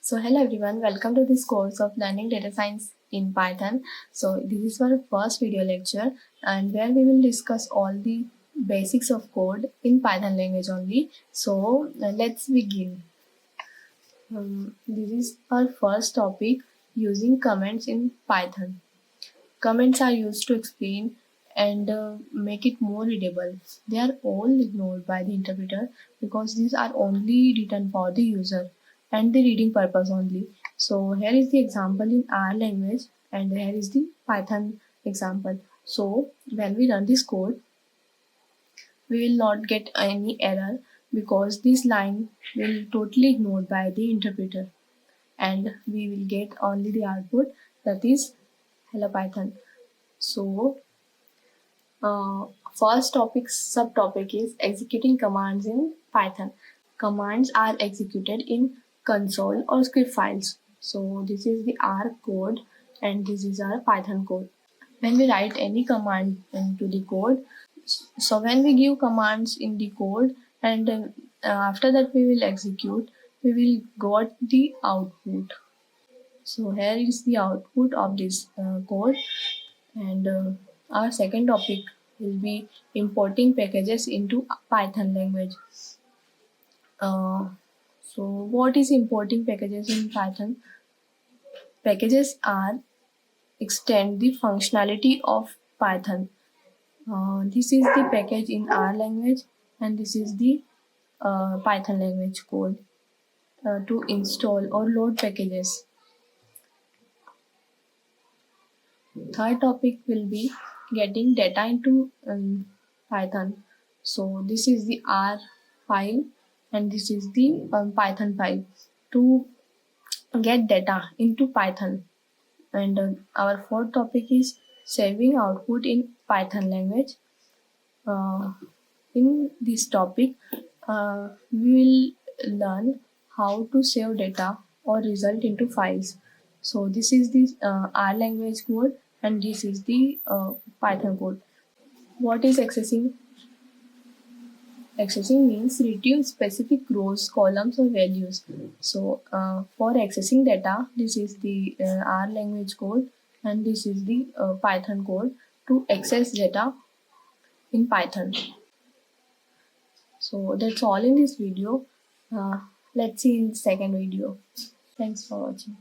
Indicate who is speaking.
Speaker 1: So hello everyone, welcome to this course of learning data science in Python. So this is our first video lecture and where we will discuss all the basics of code in Python language only. So let's begin. This is our first topic, using comments in Python. Comments are used to explain and make it more readable. They are all ignored by the interpreter because these are only written for the user and the reading purpose only. So here is the example in R language and here is the Python example. So when we run this code, we will not get any error because this line will totally ignored by the interpreter and we will get only the output, that is hello Python. So first subtopic is executing commands in Python. Commands are executed in console or script files. So this is the R code and this is our Python code. When we write any command into the code, so when we give commands in the code and after that we will execute, we will got the output. So here is the output of this code. And our second topic will be importing packages into Python language. So what is importing packages in Python? Packages are extend the functionality of Python. This is the package in R language and this is the Python language code to install or load packages. Third topic will be getting data into Python. So this is the R file and this is the Python file to get data into Python. And our fourth topic is saving output in Python language. In this topic, we will learn how to save data or result into files. So this is the R language code and this is the Python code. What is accessing? Accessing means retrieve specific rows, columns or values. So for accessing data, this is the R language code and this is the Python code to access data in Python. So that's all in this video. Let's see in the second video. Thanks for watching.